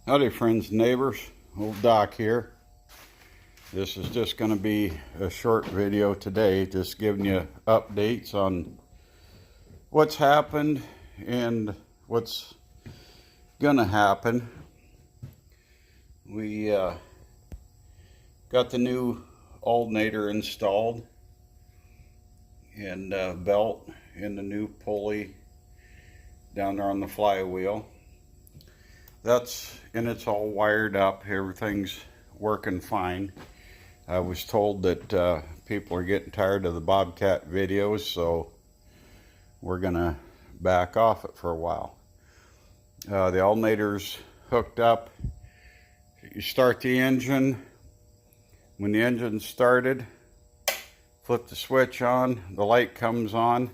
Howdy friends and neighbors, old Doc here. This is just going to be a short video today, just giving you updates on what's happened and what's going to happen. We got the new alternator installed and belt and the new pulley down there on the flywheel. It's all wired up. Everything's working fine. I was told that people are getting tired of the Bobcat videos, so we're gonna back off it for a while. The alternator's hooked up. You start the engine. When the engine's started, flip the switch on, the light comes on,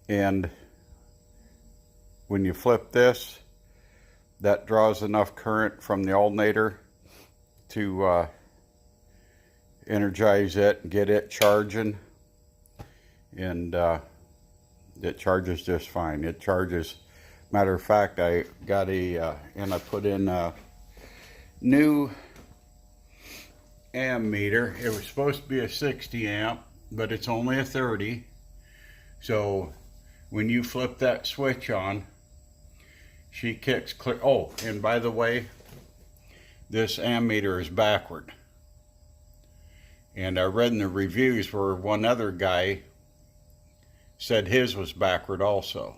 and when you flip this, that draws enough current from the alternator to energize it and get it charging, and it charges just fine. It charges. Matter of fact, I got and I put in a new amp meter. It was supposed to be a 60 amp, but it's only a 30. So when you flip that switch on, she kicks clear. Oh, and by the way, this ammeter is backward. And I read in the reviews where one other guy said his was backward also.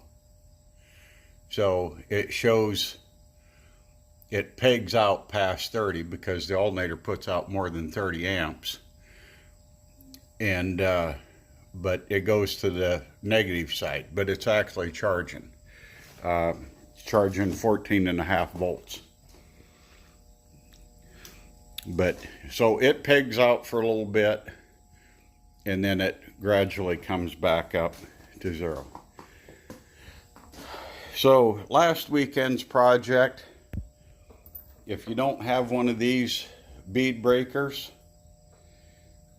So it shows it pegs out past 30 because the alternator puts out more than 30 amps. And but it goes to the negative side, but it's actually charging. Charging 14.5 volts. But so it pegs out for a little bit and then it gradually comes back up to zero. So last weekend's project, if you don't have one of these bead breakers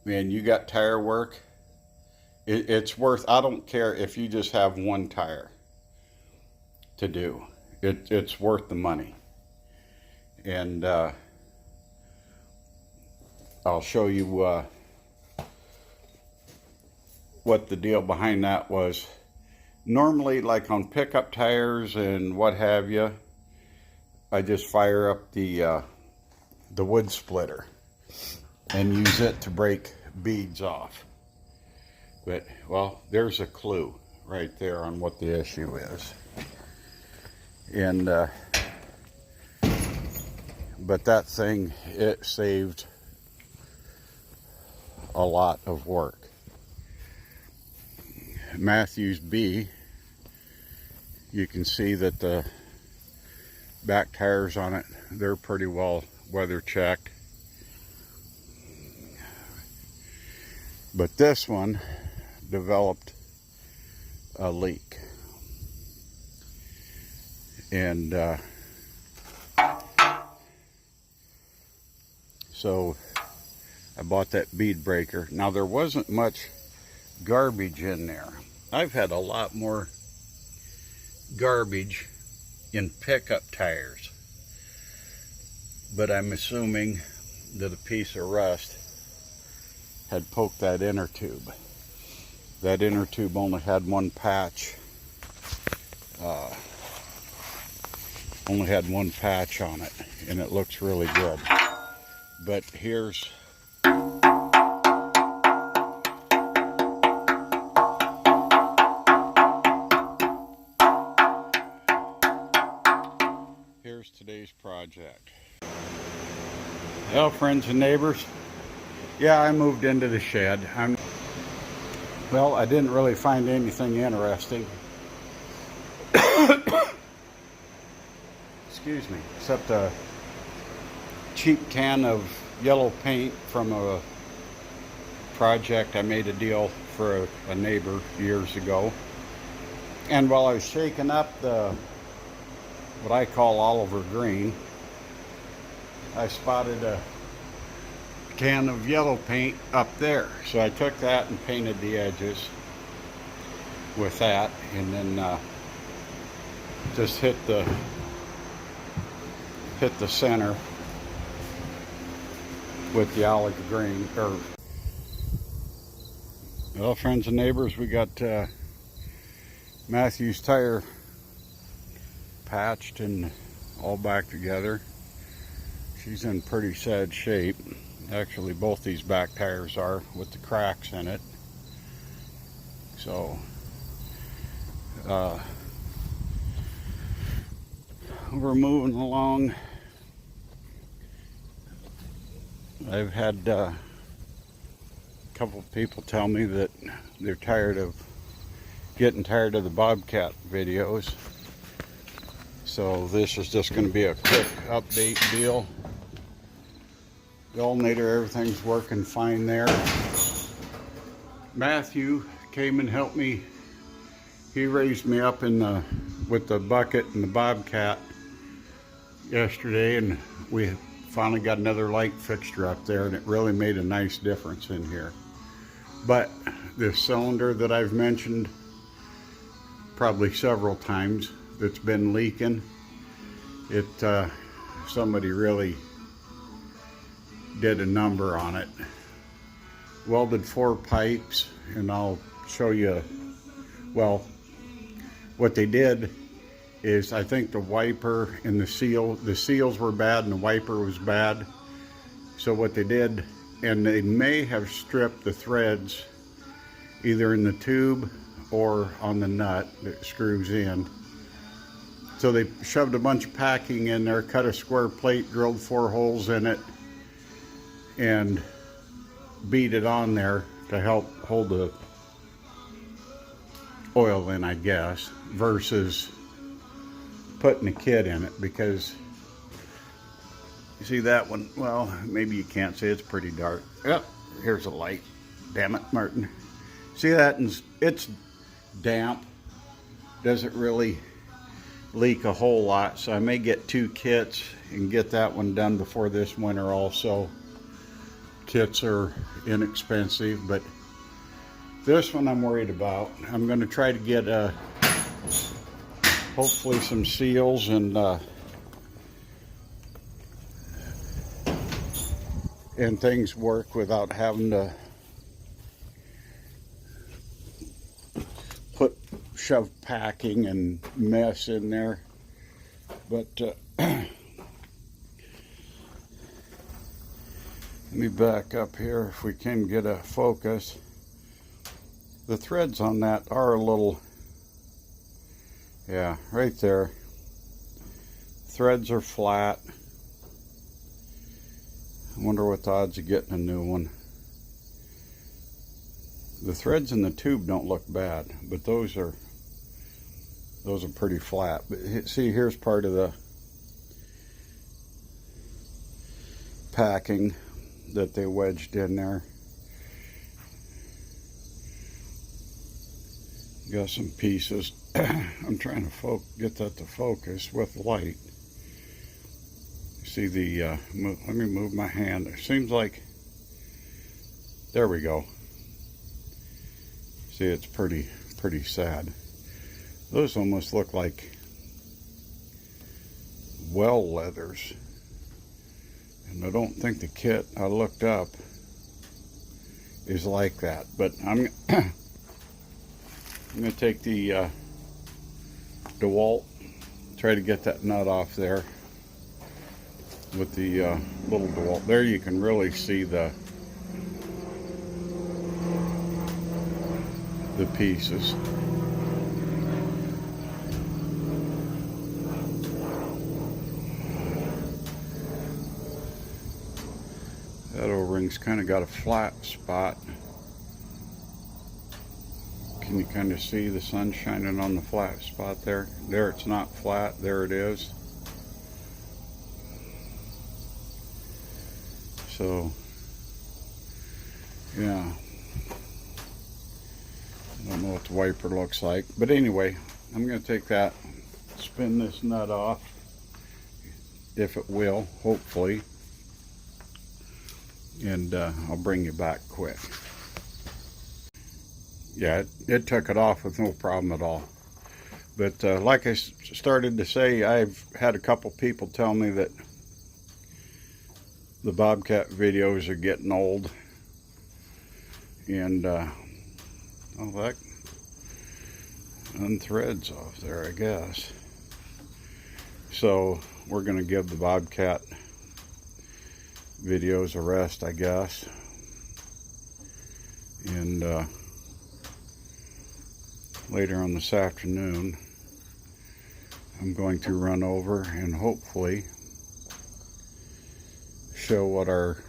and you got tire work, it's worth, I don't care if you just have one tire to do. It's worth the money. And I'll show you what the deal behind that was. Normally, like on pickup tires and what have you, I just fire up the wood splitter and use it to break beads off. But, well, there's a clue right there on what the issue is. And but that thing, it saved a lot of work. Matthews B, you can see that the back tires on it, they're pretty well weather checked. But this one developed a leak. And so I bought that bead breaker. Now there wasn't much garbage in there. I've had a lot more garbage in pickup tires, but I'm assuming that a piece of rust had poked that inner tube. That inner tube only had one patch. Only had one patch on it, and it looks really good. But here's today's project. Well, friends and neighbors, yeah, I moved into the shed. Well, I didn't really find anything interesting. Excuse me, except a cheap can of yellow paint from a project I made a deal for a neighbor years ago. And while I was shaking up what I call Oliver Green, I spotted a can of yellow paint up there. So I took that and painted the edges with that, and then just hit the hit the center with the olive green. Well, friends and neighbors, we got Matthew's tire patched and all back together. She's in pretty sad shape. Actually, both these back tires are, with the cracks in it. So we're moving along. I've had a couple of people tell me that they're getting tired of the Bobcat videos. So this is just going to be a quick update deal. The alternator, everything's working fine there. Matthew came and helped me. He raised me up with the bucket and the Bobcat yesterday, and we finally got another light fixture up there, and it really made a nice difference in here. But this cylinder that I've mentioned probably several times that's been leaking, somebody really did a number on it. Welded 4 pipes, and I'll show you. Well, what they did is, I think the wiper and the seals were bad and the wiper was bad. So what they did, and they may have stripped the threads either in the tube or on the nut that screws in. So they shoved a bunch of packing in there, cut a square plate, drilled 4 holes in it, and beat it on there to help hold the oil in, I guess, versus putting a kit in it. Because you see that one, well, maybe you can't see, it's pretty dark. Yep, here's a light. Damn it, Martin. See that? It's damp, doesn't really leak a whole lot, so I may get 2 kits and get that one done before this winter also. Kits are inexpensive, but this one I'm worried about. I'm going to try to get hopefully some seals and things work without having to shove packing and mess in there. But let me back up here if we can get a focus. The threads on that are a little, yeah, right there. Threads are flat. I wonder what the odds of getting a new one. The threads in the tube don't look bad, but those are pretty flat. But see, here's part of the packing that they wedged in there. Got some pieces. I'm trying to get that to focus with light. See the, let me move my hand. It seems like, there we go. See, it's pretty sad. Those almost look like well leathers. And I don't think the kit I looked up is like that. But I'm going to take the DeWalt, try to get that nut off there with the little DeWalt. There you can really see the pieces. That O-ring's kind of got a flat spot. Can you kind of see the sun shining on the flat spot there? There, it's not flat. There it is. So, yeah. I don't know what the wiper looks like. But anyway, I'm going to take that, spin this nut off, if it will, hopefully. And I'll bring you back quick. Yeah, it took it off with no problem at all. But like I started to say, I've had a couple people tell me that The bobcat videos are getting old, and oh, that unthreads off there, I guess. So we're gonna give the bobcat videos a rest, I guess, and later on this afternoon I'm going to run over and hopefully show what our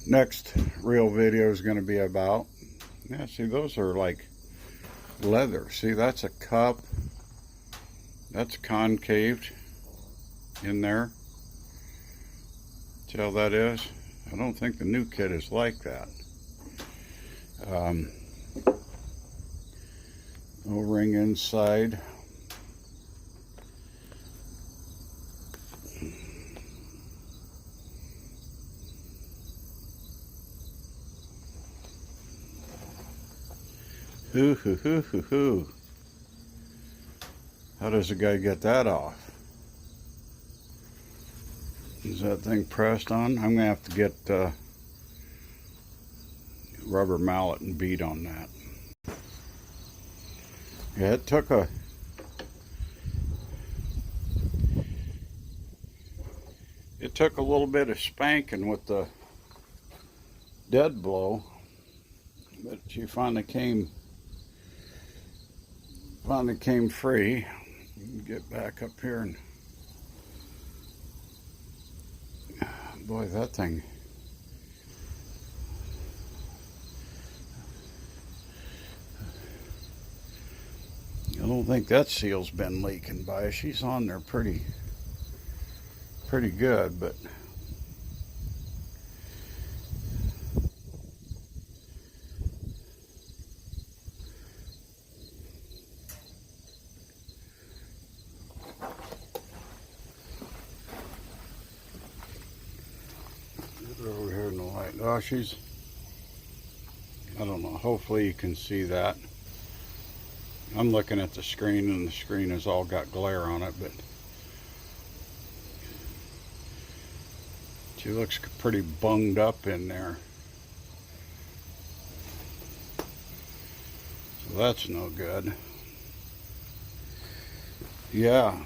next real video is going to be about. Yeah, see, those are like leather. See, that's a cup. That's concaved in there. See how that is? I don't think the new kit is like that. O-ring inside. Hoo hoo hoo hoo hoo. How does a guy get that off? Is that thing pressed on? I'm gonna have to get rubber mallet and bead on that. Yeah, it took a little bit of spanking with the dead blow, but she finally came free. Get back up here and boy, that thing. I don't think that seal's been leaking by. She's on there pretty good, but over here in the light. Oh, she's, I don't know, hopefully you can see that. I'm looking at the screen and the screen has all got glare on it, but she looks pretty bunged up in there. So that's no good. Yeah.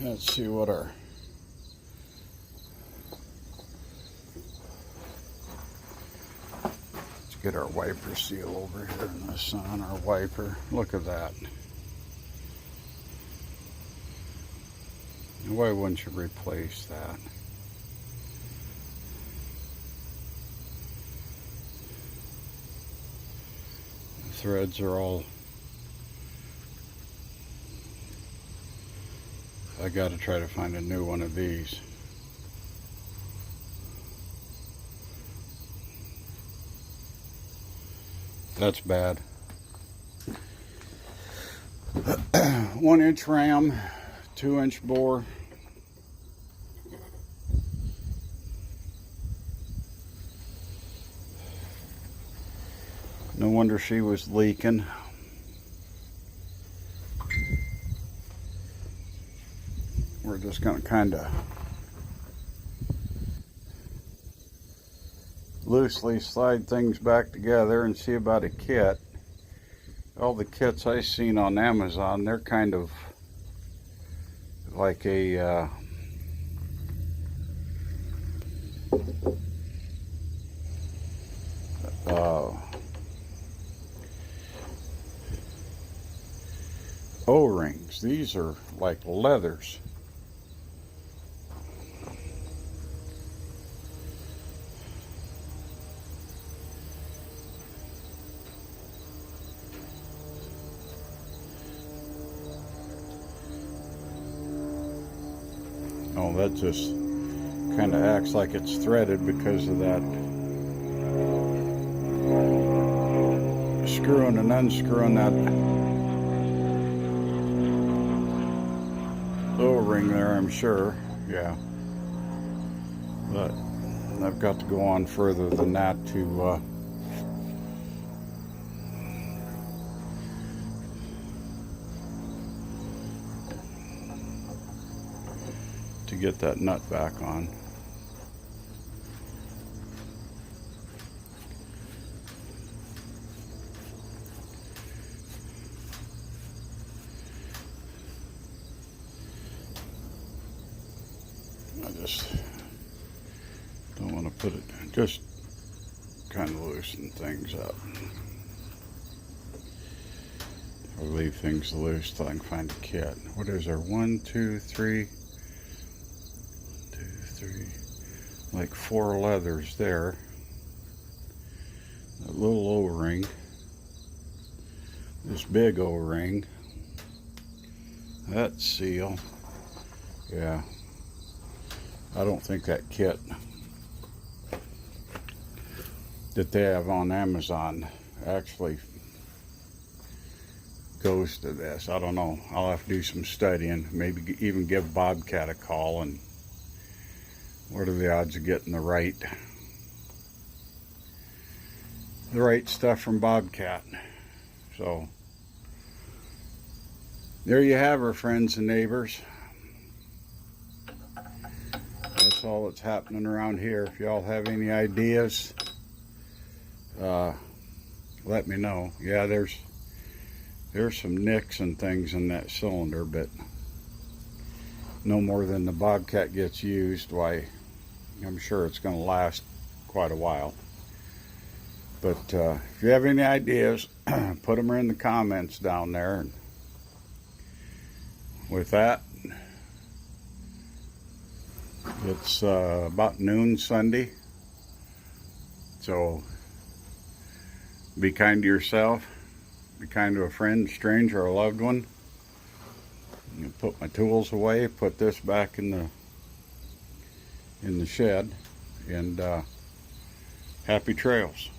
Let's see what our get our wiper seal over here in the sun. Our wiper, look at that. Why wouldn't you replace that? The threads are all, I gotta try to find a new one of these. That's bad. 1 inch ram, 2 inch bore. No wonder she was leaking. We're just gonna kind of loosely slide things back together and see about a kit. All the kits I've seen on Amazon, they're kind of like a O-rings. These are like leathers. Oh, that just kind of acts like it's threaded because of that screwing and unscrewing that O-ring there, I'm sure. Yeah. But I've got to go on further than that to to get that nut back on. I just don't want to put it, just kind of loosen things up. Or leave things loose till I can find a kit. What is there? 1, 2, 3, 2, 3, like 4 leathers there. A little O-ring. This big O-ring. That seal. Yeah. I don't think that kit that they have on Amazon actually goes to this. I don't know. I'll have to do some studying. Maybe even give Bobcat a call and what are the odds of getting the right stuff from Bobcat. So there you have her, friends and neighbors. That's all that's happening around here. If y'all have any ideas, let me know. Yeah, there's some nicks and things in that cylinder, but no more than the Bobcat gets used. Why, I'm sure it's going to last quite a while. But if you have any ideas, put them in the comments down there. And with that, it's about noon Sunday, so be kind to yourself, be kind to a friend, stranger, or a loved one. I'm gonna put my tools away, put this back in the shed, and happy trails.